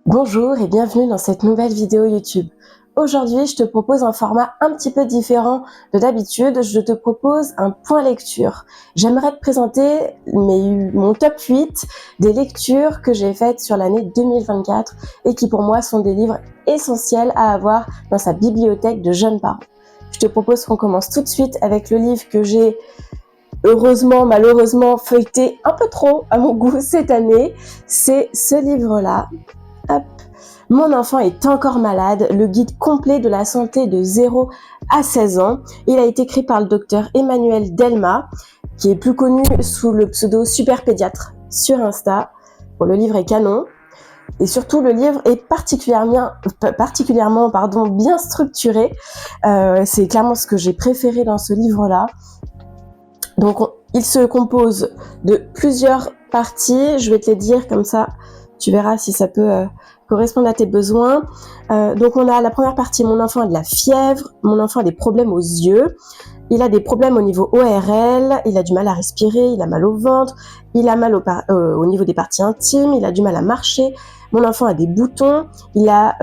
Bonjour et bienvenue dans cette nouvelle vidéo YouTube. Aujourd'hui, je te propose un format un petit peu différent de d'habitude. Je te propose un point lecture. J'aimerais te présenter mon top 8 des lectures que j'ai faites sur l'année 2024 et qui pour moi sont des livres essentiels à avoir dans sa bibliothèque de jeunes parents. Je te propose qu'on commence tout de suite avec le livre que j'ai malheureusement feuilleté un peu trop à mon goût cette année. C'est ce livre-là. Hop. Mon enfant est encore malade, le guide complet de la santé de 0 à 16 ans. Il a été écrit par le docteur Emmanuel Delma, qui est plus connu sous le pseudo Super Pédiatre sur Insta. Bon, le livre est canon. Et surtout, le livre est particulièrement bien structuré. C'est clairement ce que j'ai préféré dans ce livre-là. Donc, il se compose de plusieurs parties. Je vais te les dire comme ça. Tu verras si ça peut correspondre à tes besoins. Donc on a la première partie, mon enfant a de la fièvre, mon enfant a des problèmes aux yeux, il a des problèmes au niveau ORL, il a du mal à respirer, il a mal au ventre, il a mal au niveau des parties intimes, il a du mal à marcher, mon enfant a des boutons, il a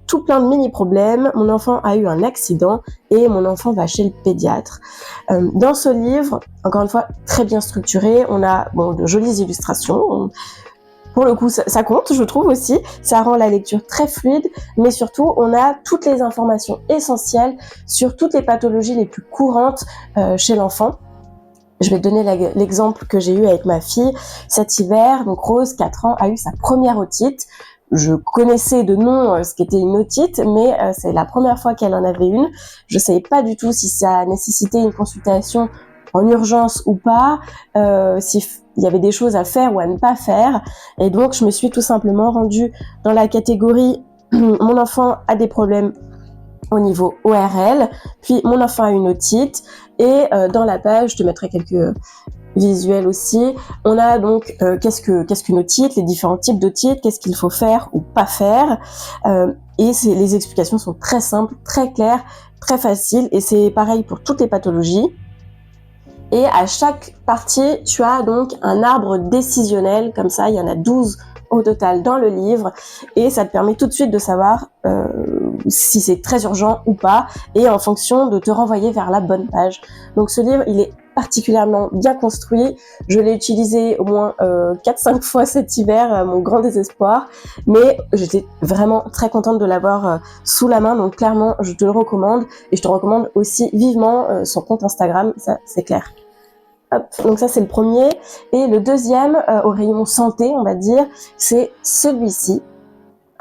tout plein de mini-problèmes, mon enfant a eu un accident et mon enfant va chez le pédiatre. Dans ce livre, encore une fois, très bien structuré, on a de jolies illustrations. Pour le coup, ça compte, je trouve aussi. Ça rend la lecture très fluide, mais surtout, on a toutes les informations essentielles sur toutes les pathologies les plus courantes chez l'enfant. Je vais te donner l'exemple que j'ai eu avec ma fille cet hiver. Donc Rose, 4 ans, a eu sa première otite. Je connaissais de nom ce qu'était une otite, mais c'est la première fois qu'elle en avait une. Je ne savais pas du tout si ça nécessitait une consultation en urgence ou pas, s'il y avait des choses à faire ou à ne pas faire. Et donc, je me suis tout simplement rendue dans la catégorie « Mon enfant a des problèmes au niveau ORL », puis « Mon enfant a une otite », et dans la page, je te mettrai quelques visuels aussi. On a donc qu'est-ce qu'une otite, les différents types d'otite, qu'est-ce qu'il faut faire ou pas faire. Et les explications sont très simples, très claires, très faciles, et c'est pareil pour toutes les pathologies. Et à chaque partie, tu as donc un arbre décisionnel, comme ça, il y en a 12 au total dans le livre, et ça te permet tout de suite de savoir si c'est très urgent ou pas, et en fonction de te renvoyer vers la bonne page. Donc ce livre, il est particulièrement bien construit. Je l'ai utilisé au moins 4-5 fois cet hiver, à mon grand désespoir, mais j'étais vraiment très contente de l'avoir sous la main, donc clairement, je te le recommande, et je te recommande aussi vivement son compte Instagram, ça c'est clair. Hop, donc ça c'est le premier, et le deuxième au rayon santé, on va dire, c'est celui-ci.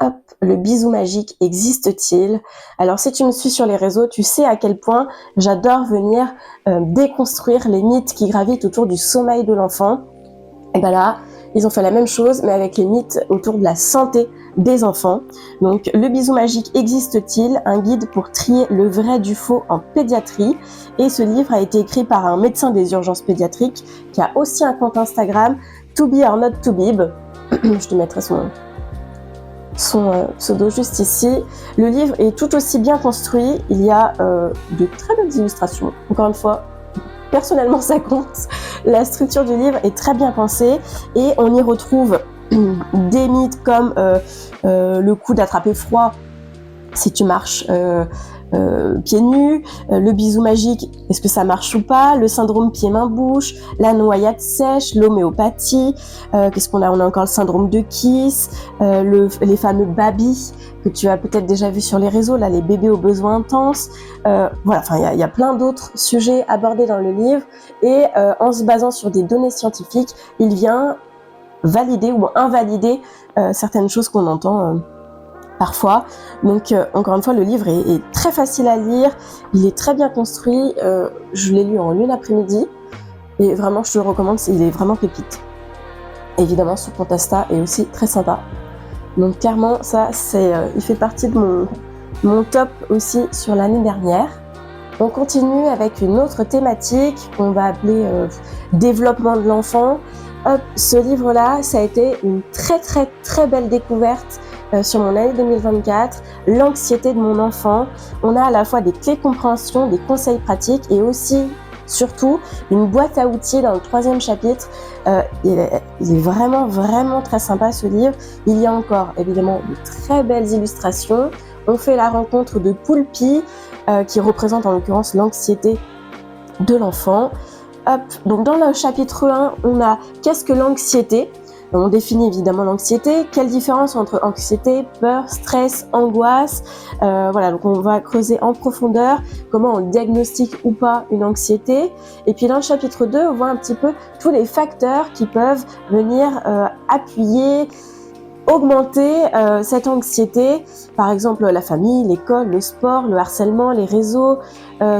Hop, le bisou magique existe-t-il? Alors si tu me suis sur les réseaux, tu sais à quel point j'adore venir déconstruire les mythes qui gravitent autour du sommeil de l'enfant. Et ben là, ils ont fait la même chose, mais avec les mythes autour de la santé des enfants. Donc, le bisou magique existe-t-il? Un guide pour trier le vrai du faux en pédiatrie. Et ce livre a été écrit par un médecin des urgences pédiatriques qui a aussi un compte Instagram, To Be or Not To Be. Je te mettrai son pseudo juste ici. Le livre est tout aussi bien construit. Il y a de très belles illustrations. Encore une fois, personnellement, ça compte. La structure du livre est très bien pensée et on y retrouve des mythes comme le coup d'attraper froid si tu marches pieds nus, le bisou magique, est-ce que ça marche ou pas, le syndrome pied-main-bouche, la noyade sèche, l'homéopathie, qu'est-ce qu'on a? On a encore le syndrome de Kiss, les fameux baby que tu as peut-être déjà vu sur les réseaux, là, les bébés aux besoins intenses. Voilà, enfin, il y a plein d'autres sujets abordés dans le livre, et en se basant sur des données scientifiques, il vient valider ou invalider certaines choses qu'on entend parfois. Donc encore une fois, le livre est très facile à lire, il est très bien construit, je l'ai lu en une après-midi et vraiment je te le recommande, il est vraiment pépite. Évidemment, son compte Insta est aussi très sympa. Donc clairement, ça il fait partie de mon top aussi sur l'année dernière. On continue avec une autre thématique qu'on va appeler développement de l'enfant. Hop, ce livre-là, ça a été une très très très belle découverte sur mon année 2024, l'anxiété de mon enfant. On a à la fois des clés de compréhension, des conseils pratiques et aussi surtout une boîte à outils dans le 3e chapitre. Il est vraiment, vraiment très sympa ce livre. Il y a encore évidemment de très belles illustrations. On fait la rencontre de Poulpi, qui représente en l'occurrence l'anxiété de l'enfant. Hop, donc dans le chapitre 1, on a qu'est-ce que l'anxiété ? On définit évidemment l'anxiété. Quelle différence entre anxiété, peur, stress, angoisse ? Voilà, donc on va creuser en profondeur comment on diagnostique ou pas une anxiété. Et puis dans le chapitre 2, on voit un petit peu tous les facteurs qui peuvent venir appuyer, augmenter cette anxiété, par exemple la famille, l'école, le sport, le harcèlement, les réseaux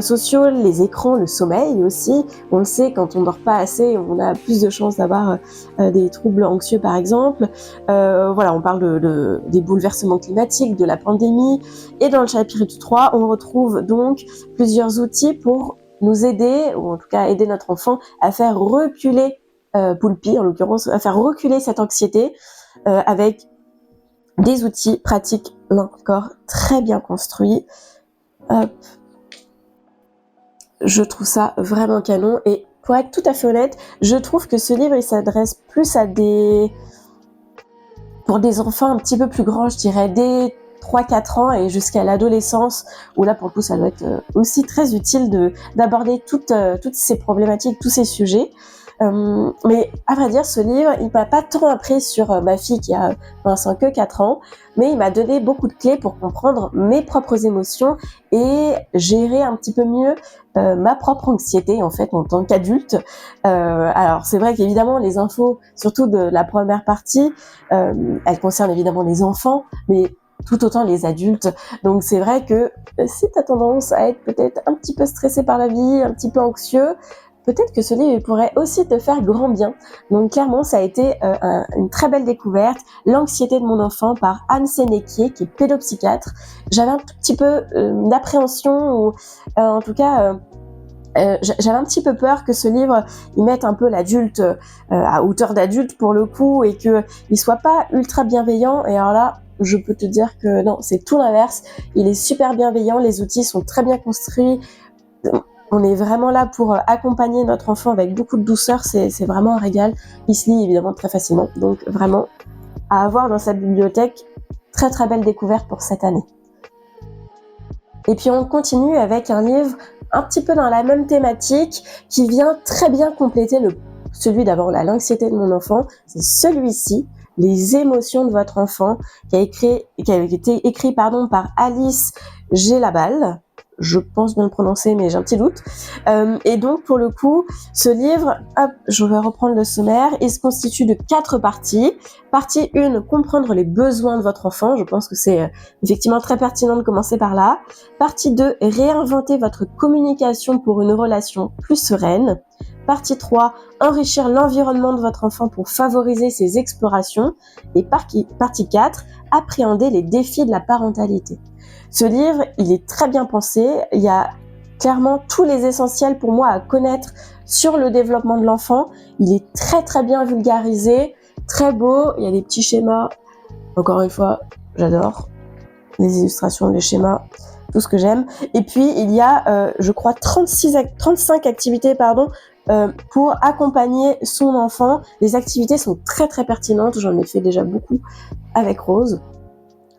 sociaux, les écrans, le sommeil aussi. On le sait, quand on dort pas assez, on a plus de chances d'avoir des troubles anxieux par exemple. Voilà, on parle des bouleversements climatiques, de la pandémie. Et dans le chapitre 3, on retrouve donc plusieurs outils pour nous aider, ou en tout cas aider notre enfant à faire reculer Poulpi, en l'occurrence, à faire reculer cette anxiété avec des outils pratiques, là encore, très bien construits. Hop. Je trouve ça vraiment canon. Et pour être tout à fait honnête, je trouve que ce livre, il s'adresse plus à pour des enfants un petit peu plus grands, je dirais, dès 3-4 ans et jusqu'à l'adolescence, où là, pour le coup, ça doit être aussi très utile d'aborder toutes ces problématiques, tous ces sujets. Mais à vrai dire, ce livre, il m'a pas tant appris sur ma fille qui a pour l'instant que 4 ans, mais il m'a donné beaucoup de clés pour comprendre mes propres émotions et gérer un petit peu mieux ma propre anxiété en fait en tant qu'adulte. Alors c'est vrai qu'évidemment les infos, surtout de la première partie, elles concernent évidemment les enfants, mais tout autant les adultes. Donc c'est vrai que si tu as tendance à être peut-être un petit peu stressé par la vie, un petit peu anxieux, peut-être que ce livre pourrait aussi te faire grand bien. Donc clairement, ça a été une très belle découverte. L'anxiété de mon enfant par Anne Sénéquier, qui est pédopsychiatre. J'avais un tout petit peu d'appréhension, ou en tout cas... j'avais un petit peu peur que ce livre il mette un peu l'adulte à hauteur d'adulte pour le coup et que il soit pas ultra bienveillant. Et alors là, je peux te dire que non, c'est tout l'inverse. Il est super bienveillant, les outils sont très bien construits. On est vraiment là pour accompagner notre enfant avec beaucoup de douceur, c'est vraiment un régal. Il se lit évidemment très facilement, donc vraiment à avoir dans sa bibliothèque. Très très belle découverte pour cette année. Et puis on continue avec un livre un petit peu dans la même thématique qui vient très bien compléter celui d'avant, l'anxiété de mon enfant. C'est celui-ci, Les émotions de votre enfant, qui a été écrit par Alice Gelabal. Je pense bien le prononcer, mais j'ai un petit doute. Et donc, pour le coup, ce livre, hop, je vais reprendre le sommaire, il se constitue de 4 parties. Partie 1, comprendre les besoins de votre enfant. Je pense que c'est effectivement très pertinent de commencer par là. Partie 2, réinventer votre communication pour une relation plus sereine. Partie 3, enrichir l'environnement de votre enfant pour favoriser ses explorations. Et partie 4, appréhender les défis de la parentalité. Ce livre, il est très bien pensé. Il y a clairement tous les essentiels pour moi à connaître sur le développement de l'enfant. Il est très très bien vulgarisé, très beau. Il y a des petits schémas. Encore une fois, j'adore les illustrations, les schémas, tout ce que j'aime. Et puis, il y a, je crois, 35 activités, pour accompagner son enfant. Les activités sont très très pertinentes. J'en ai fait déjà beaucoup avec Rose.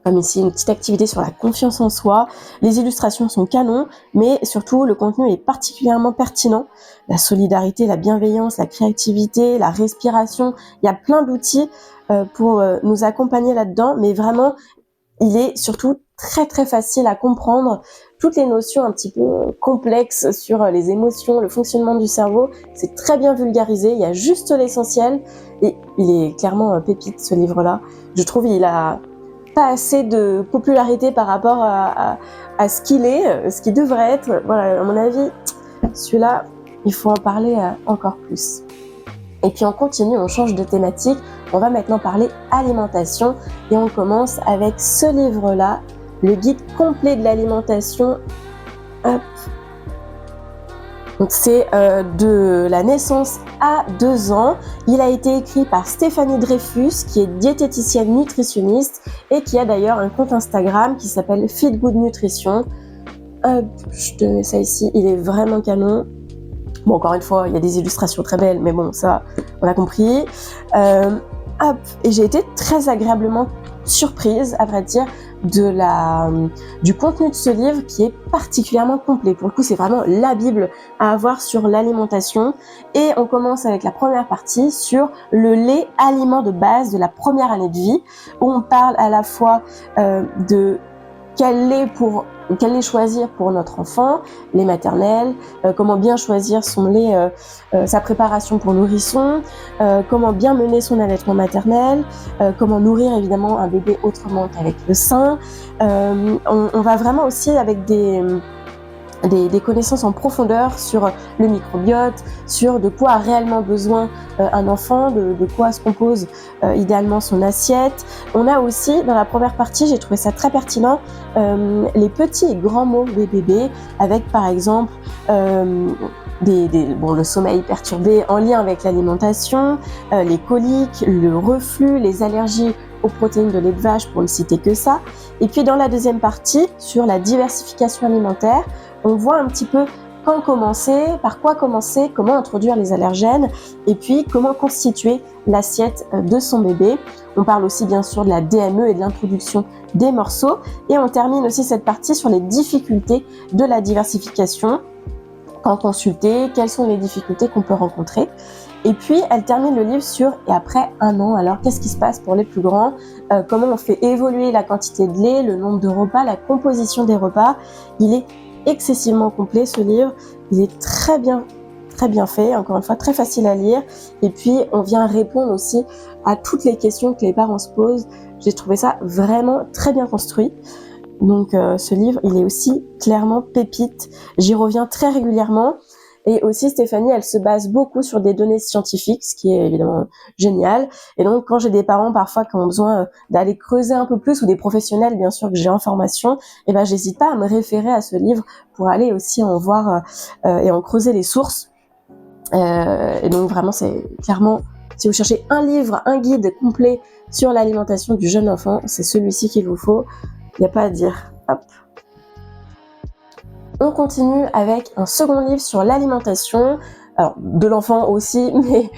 Comme ici, une petite activité sur la confiance en soi. Les illustrations sont canons, mais surtout, le contenu est particulièrement pertinent. La solidarité, la bienveillance, la créativité, la respiration. Il y a plein d'outils pour nous accompagner là-dedans, mais vraiment, il est surtout très très facile à comprendre. Toutes les notions un petit peu complexes sur les émotions, le fonctionnement du cerveau, c'est très bien vulgarisé. Il y a juste l'essentiel. Et il est clairement pépite, ce livre-là. Je trouve il a pas assez de popularité par rapport à ce qu'il est, ce qu'il devrait être. Voilà, à mon avis, celui-là, il faut en parler encore plus. Et puis on continue, on change de thématique. On va maintenant parler alimentation et on commence avec ce livre-là, le guide complet de l'alimentation. Hop. Donc c'est de la naissance à 2 ans. Il a été écrit par Stéphanie Dreyfus, qui est diététicienne nutritionniste et qui a d'ailleurs un compte Instagram qui s'appelle Feed Good Nutrition. Hop, je te mets ça ici, il est vraiment canon. Bon, encore une fois, il y a des illustrations très belles, mais bon, ça, on a compris. Et j'ai été très agréablement surprise, à vrai dire, du contenu de ce livre qui est particulièrement complet. Pour le coup, c'est vraiment la Bible à avoir sur l'alimentation. Et on commence avec la première partie sur le lait, aliment de base de la première année de vie, où on parle à la fois de quel lait choisir pour notre enfant, lait maternel, comment bien choisir son lait, sa préparation pour nourrisson, comment bien mener son allaitement maternel, comment nourrir évidemment un bébé autrement qu'avec le sein. On va vraiment aussi avec des connaissances en profondeur sur le microbiote, sur de quoi a réellement besoin un enfant, de quoi se compose idéalement son assiette. On a aussi, dans la première partie, j'ai trouvé ça très pertinent, les petits et grands mots des bébés, avec par exemple le sommeil perturbé en lien avec l'alimentation, les coliques, le reflux, les allergies aux protéines de lait de vache, pour ne citer que ça. Et puis dans la deuxième partie, sur la diversification alimentaire, on voit un petit peu quand commencer, par quoi commencer, comment introduire les allergènes et puis comment constituer l'assiette de son bébé. On parle aussi bien sûr de la DME et de l'introduction des morceaux et on termine aussi cette partie sur les difficultés de la diversification. Quand consulter, quelles sont les difficultés qu'on peut rencontrer. Et puis, elle termine le livre sur « Et après 1 an, alors qu'est-ce qui se passe pour les plus grands ?» Comment on fait évoluer la quantité de lait, le nombre de repas, la composition des repas. Il est excessivement complet ce livre, il est très bien fait, encore une fois très facile à lire, et puis on vient répondre aussi à toutes les questions que les parents se posent. J'ai trouvé ça vraiment très bien construit. Donc ce livre, il est aussi clairement pépite, j'y reviens très régulièrement. Et aussi Stéphanie, elle se base beaucoup sur des données scientifiques, ce qui est évidemment génial. Et donc quand j'ai des parents parfois qui ont besoin d'aller creuser un peu plus, ou des professionnels bien sûr que j'ai en formation, et ben j'hésite pas à me référer à ce livre pour aller aussi en voir et en creuser les sources. Et donc vraiment c'est clairement, si vous cherchez un livre, un guide complet sur l'alimentation du jeune enfant, c'est celui-ci qu'il vous faut. Il n'y a pas à dire. Hop. On continue avec un second livre sur l'alimentation, alors de l'enfant aussi, mais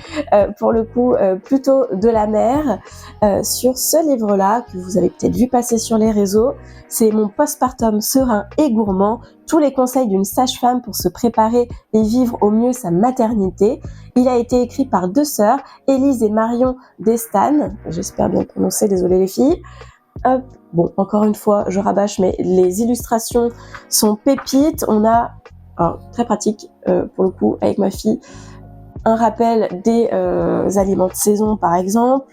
pour le coup plutôt de la mère. Sur ce livre-là, que vous avez peut-être vu passer sur les réseaux, c'est Mon postpartum serein et gourmand, tous les conseils d'une sage-femme pour se préparer et vivre au mieux sa maternité. Il a été écrit par 2 sœurs, Élise et Marion Destan, j'espère bien prononcer, désolé les filles. Hop. Bon, encore une fois, je rabâche, mais les illustrations sont pépites. On a, alors, très pratique pour le coup, avec ma fille, un rappel des aliments de saison, par exemple.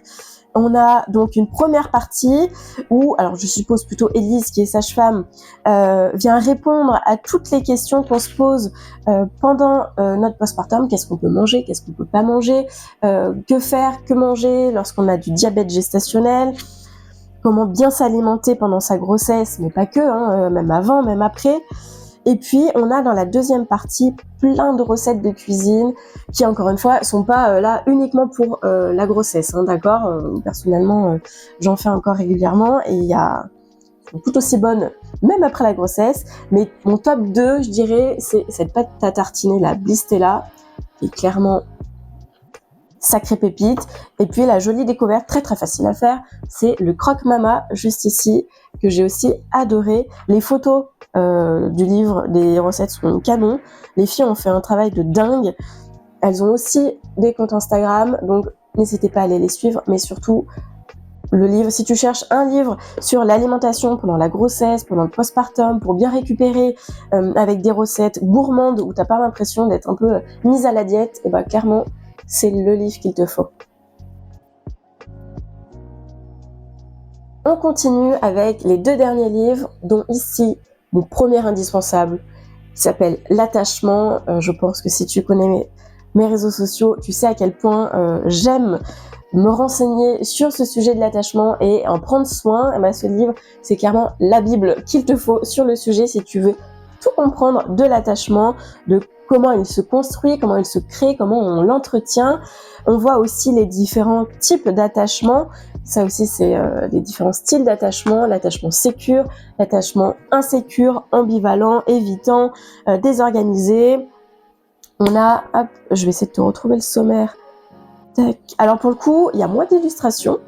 On a donc une première partie où, alors je suppose plutôt Élise, qui est sage-femme, vient répondre à toutes les questions qu'on se pose pendant notre postpartum. Qu'est-ce qu'on peut manger, qu'est-ce qu'on peut pas manger, que faire, que manger lorsqu'on a du diabète gestationnel, comment bien s'alimenter pendant sa grossesse, mais pas que, même avant, même après. Et puis, on a dans la deuxième partie plein de recettes de cuisine qui, encore une fois, sont pas là uniquement pour la grossesse, d'accord. Personnellement, j'en fais encore régulièrement et il y a tout aussi bonne même après la grossesse. Mais mon top 2, je dirais, c'est cette pâte à tartiner, la Blistella, qui est clairement sacrée pépite. Et puis la jolie découverte, très très facile à faire, c'est le croque mama, juste ici, que j'ai aussi adoré. Les photos du livre, des recettes sont canon. Les filles ont fait un travail de dingue. Elles ont aussi des comptes Instagram, donc n'hésitez pas à aller les suivre, mais surtout le livre, si tu cherches un livre sur l'alimentation pendant la grossesse, pendant le postpartum, pour bien récupérer avec des recettes gourmandes où t'as pas l'impression d'être un peu mise à la diète, et bah clairement c'est le livre qu'il te faut. On continue avec les 2 derniers livres, dont ici mon premier indispensable, qui s'appelle L'attachement. Je pense que si tu connais mes réseaux sociaux, tu sais à quel point j'aime me renseigner sur ce sujet de l'attachement et en prendre soin. Et ben, ce livre, c'est clairement la Bible qu'il te faut sur le sujet si tu veux tout comprendre de l'attachement, de comment il se construit, comment il se crée, comment on l'entretient. On voit aussi les différents types d'attachement. Ça aussi, c'est les différents styles d'attachement, l'attachement sécure, l'attachement insécure, ambivalent, évitant, désorganisé. On a, hop, je vais essayer de te retrouver le sommaire. Tac. Alors pour le coup, il y a moins d'illustrations,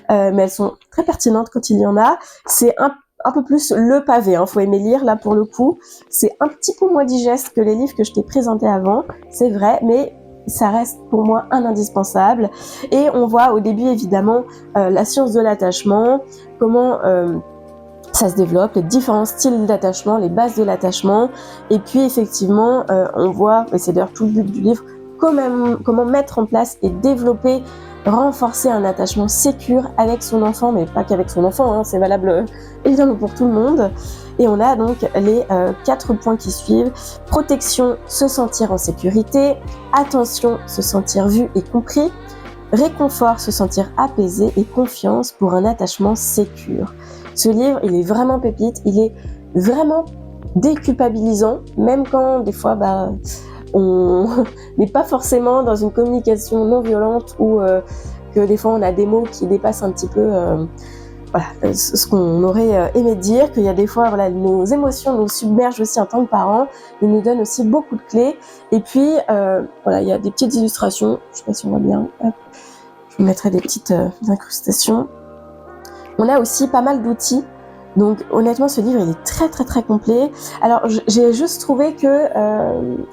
mais elles sont très pertinentes quand il y en a. C'est un peu plus le pavé, faut aimer lire. Là pour le coup, c'est un petit peu moins digeste que les livres que je t'ai présentés avant, c'est vrai, mais ça reste pour moi un indispensable. Et on voit au début évidemment la science de l'attachement, comment ça se développe, les différents styles d'attachement, les bases de l'attachement, et puis effectivement on voit, et c'est d'ailleurs tout le but du livre, comment mettre en place et développer, renforcer un attachement sécure avec son enfant, mais pas qu'avec son enfant, c'est valable évidemment pour tout le monde. Et on a donc les 4 points qui suivent: protection, se sentir en sécurité; attention, se sentir vu et compris; réconfort, se sentir apaisé; et confiance pour un attachement sécure. Ce livre, il est vraiment pépite, il est vraiment déculpabilisant, même quand des fois on n'est pas forcément dans une communication non violente, ou que des fois on a des mots qui dépassent un petit peu ce qu'on aurait aimé dire, qu'il y a des fois nos émotions nous submergent aussi en tant que parents. Il nous donne aussi beaucoup de clés, et puis il y a des petites illustrations, je sais pas si on voit bien, hop. Je vous mettrai des petites incrustations. On a aussi pas mal d'outils. Donc honnêtement, ce livre il est très très très complet. Alors j'ai juste trouvé que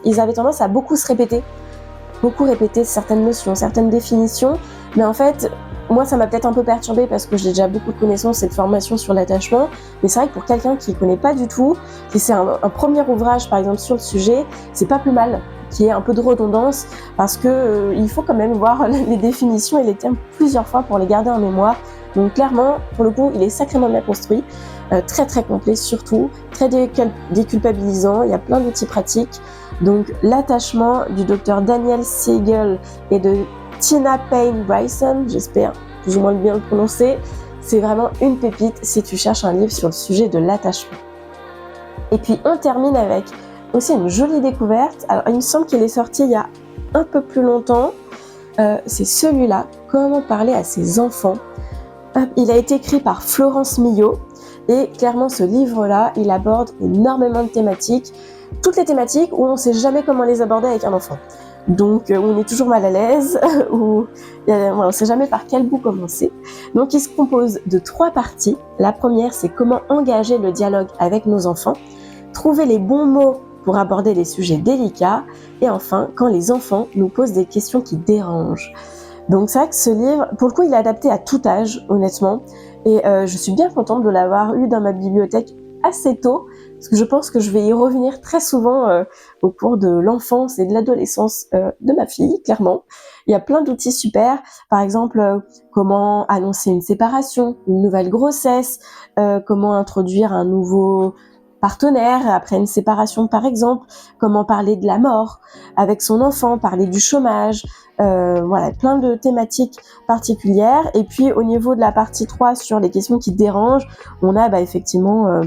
ils avaient tendance à beaucoup répéter certaines notions, certaines définitions, mais en fait moi ça m'a peut-être un peu perturbée parce que j'ai déjà beaucoup de connaissances et de formations sur l'attachement, mais c'est vrai que pour quelqu'un qui connaît pas du tout, si c'est un premier ouvrage par exemple sur le sujet, c'est pas plus mal qu'il y ait un peu de redondance, parce que il faut quand même voir les définitions et les termes plusieurs fois pour les garder en mémoire. Donc clairement, pour le coup, il est sacrément bien construit, très très complet surtout, très déculpabilisant, il y a plein d'outils pratiques. Donc l'attachement du docteur Daniel Siegel et de Tina Payne Bryson, j'espère plus ou moins bien le prononcer, c'est vraiment une pépite si tu cherches un livre sur le sujet de l'attachement. Et puis on termine avec aussi une jolie découverte. Alors il me semble qu'il est sorti il y a un peu plus longtemps, c'est celui-là, Comment parler à ses enfants. Il a été écrit par Florence Millot, et clairement ce livre-là, il aborde énormément de thématiques, toutes les thématiques où on ne sait jamais comment les aborder avec un enfant. Donc où on est toujours mal à l'aise, où on ne sait jamais par quel bout commencer. Donc il se compose de 3 parties. La première, c'est comment engager le dialogue avec nos enfants, trouver les bons mots pour aborder les sujets délicats, et enfin, quand les enfants nous posent des questions qui dérangent. Donc c'est vrai que ce livre, pour le coup, il est adapté à tout âge, honnêtement, et je suis bien contente de l'avoir eu dans ma bibliothèque assez tôt, parce que je pense que je vais y revenir très souvent au cours de l'enfance et de l'adolescence de ma fille, clairement. Il y a plein d'outils super, par exemple comment annoncer une séparation, une nouvelle grossesse, comment introduire un nouveau partenaire après une séparation par exemple, comment parler de la mort avec son enfant, parler du chômage, plein de thématiques particulières. Et puis au niveau de la partie 3 sur les questions qui dérangent, on a effectivement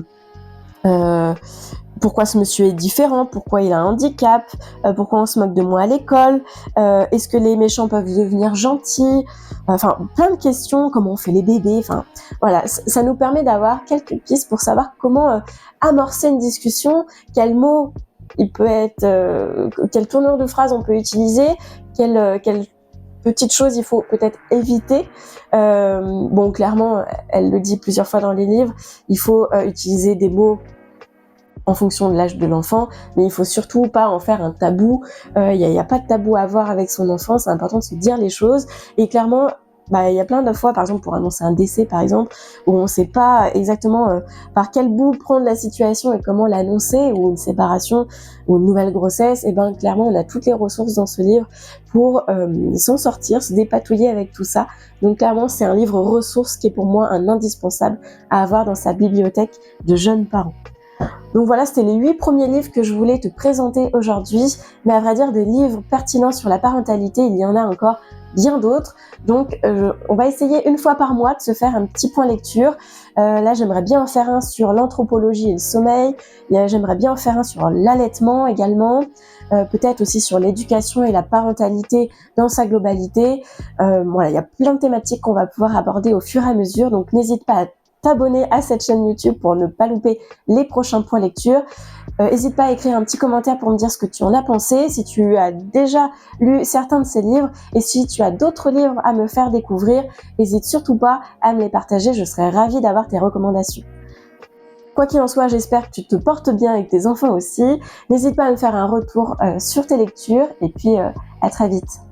pourquoi ce monsieur est différent, pourquoi il a un handicap, pourquoi on se moque de moi à l'école, est-ce que les méchants peuvent devenir gentils, plein de questions, comment on fait les bébés, ça nous permet d'avoir quelques pistes pour savoir comment amorcer une discussion, quel mot il peut être, quelle tournure de phrase on peut utiliser, quelle petite chose il faut peut-être éviter. Clairement, elle le dit plusieurs fois dans les livres, il faut utiliser des mots en fonction de l'âge de l'enfant, mais il faut surtout pas en faire un tabou. Il y a pas de tabou à avoir avec son enfant, c'est important de se dire les choses. Et clairement, il y a plein de fois, par exemple pour annoncer un décès par exemple, où on sait pas exactement par quel bout prendre la situation et comment l'annoncer, ou une séparation ou une nouvelle grossesse. Et clairement on a toutes les ressources dans ce livre pour s'en sortir, se dépatouiller avec tout ça. Donc clairement c'est un livre ressource qui est pour moi un indispensable à avoir dans sa bibliothèque de jeunes parents. Donc voilà, c'était les 8 premiers livres que je voulais te présenter aujourd'hui. Mais à vrai dire, des livres pertinents sur la parentalité, il y en a encore bien d'autres. Donc on va essayer une fois par mois de se faire un petit point lecture. Là, j'aimerais bien en faire un sur l'anthropologie et le sommeil. J'aimerais bien en faire un sur l'allaitement également. Peut-être aussi sur l'éducation et la parentalité dans sa globalité. Il y a plein de thématiques qu'on va pouvoir aborder au fur et à mesure. Donc n'hésite pas à t'abonner à cette chaîne YouTube pour ne pas louper les prochains points lecture. N'hésite pas à écrire un petit commentaire pour me dire ce que tu en as pensé, si tu as déjà lu certains de ces livres et si tu as d'autres livres à me faire découvrir, n'hésite surtout pas à me les partager, je serais ravie d'avoir tes recommandations. Quoi qu'il en soit, j'espère que tu te portes bien avec tes enfants aussi. N'hésite pas à me faire un retour sur tes lectures et puis à très vite.